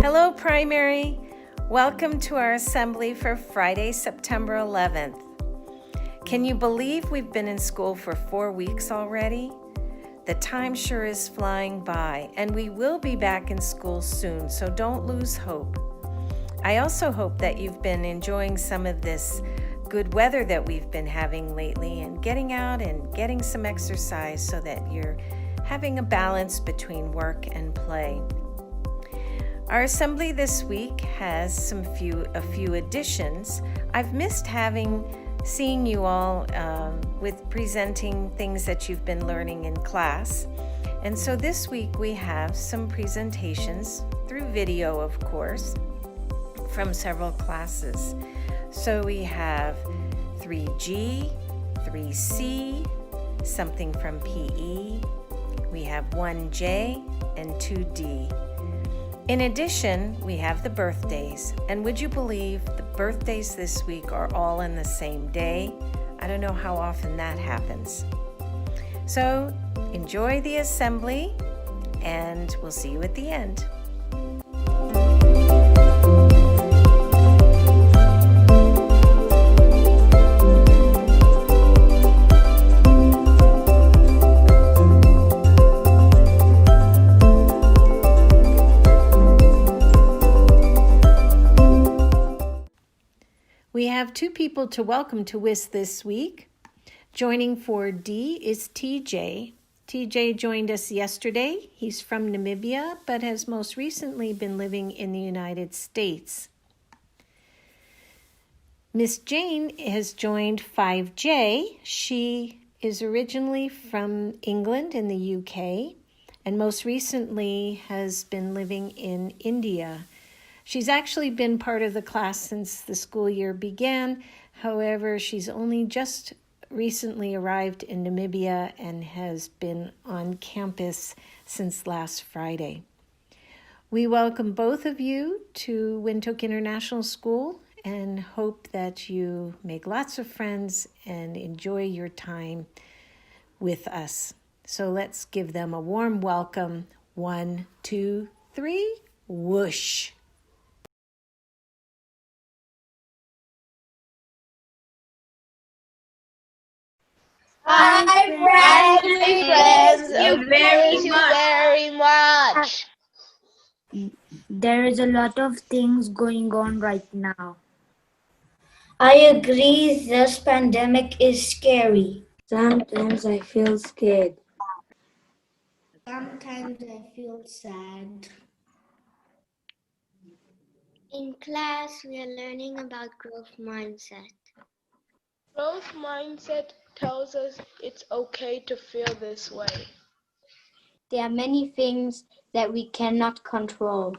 Hello, primary. Welcome to our assembly for Friday, September 11th. Can you believe we've been in school for 4 weeks already? The time sure is flying by, and we will be back in school soon, so don't lose hope. I also hope that you've been enjoying some of this good weather that we've been having lately and getting out and getting some exercise so that you're having a balance between work and play. Our assembly this week has a few additions. I've missed seeing you all with presenting things that you've been learning in class. And so this week we have some presentations through video, of course, from several classes. So we have 3G, 3C, something from PE. We have 1J and 2D. In addition, we have the birthdays, and would you believe the birthdays this week are all in the same day? I don't know how often that happens. So enjoy the assembly, and we'll see you at the end. We have 2 people to welcome to WIS this week. Joining for D is TJ. TJ joined us yesterday. He's from Namibia, but has most recently been living in the United States. Miss Jane has joined 5J. She is originally from England in the UK, and most recently has been living in India. She's actually been part of the class since the school year began. However, she's only just recently arrived in Namibia and has been on campus since last Friday. We welcome both of you to Windhoek International School and hope that you make lots of friends and enjoy your time with us. So let's give them a warm welcome. 1, 2, 3, whoosh. Hi friends, thank you very much. There is a lot of things going on right now. I agree, this pandemic is scary. Sometimes I feel scared. Sometimes I feel sad. In class, we are learning about growth mindset. Growth mindset tells us it's okay to feel this way. There are many things that we cannot control.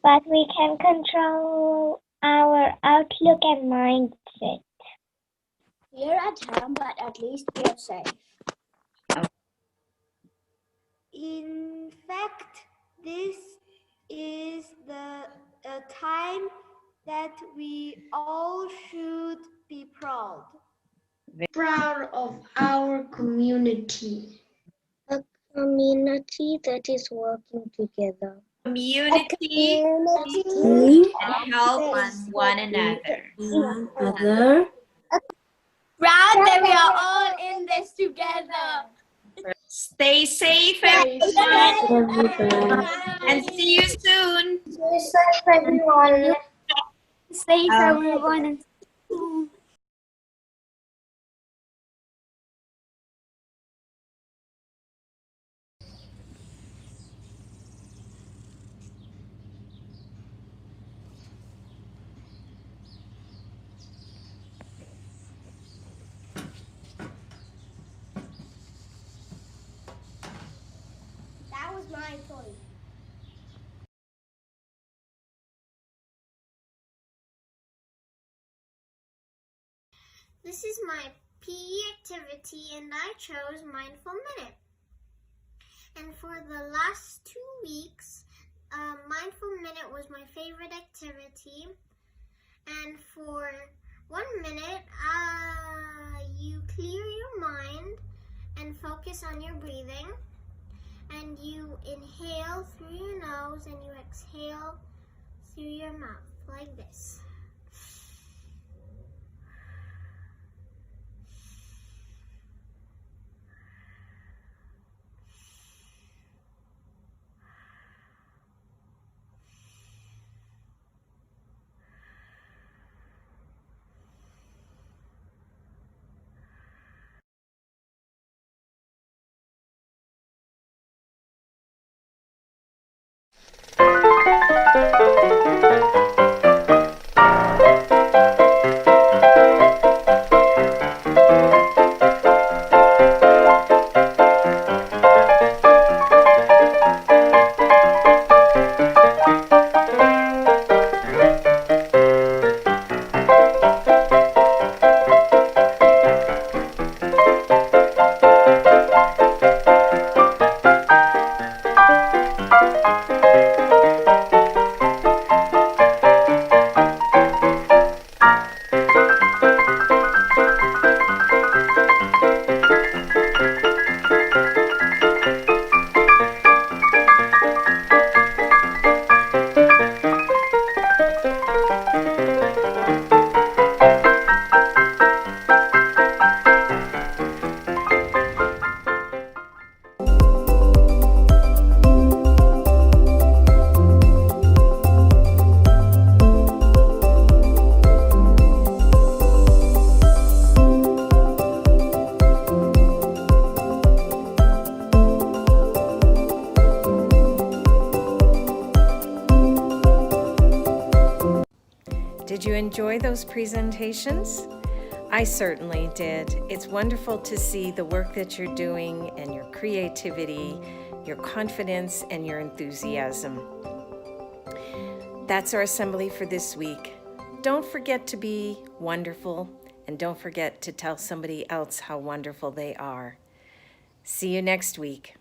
But we can control our outlook and mindset. You're at home, but at least you're safe. In fact, this is the time that we all should be proud. Proud of our community. A community that is working together. Community and help one another. Proud that we are all in this together. Stay safe, everyone, and see you soon. Stay safe, everyone. Safe everyone. That was my toy. This is my PE activity and I chose Mindful Minute. And for the last 2 weeks, Mindful Minute was my favorite activity. And for 1 minute, you clear your mind and focus on your breathing. And you inhale through your nose and you exhale through your mouth, like this. Did you enjoy those presentations? I certainly did. It's wonderful to see the work that you're doing and your creativity, your confidence, and your enthusiasm. That's our assembly for this week. Don't forget to be wonderful, and don't forget to tell somebody else how wonderful they are. See you next week.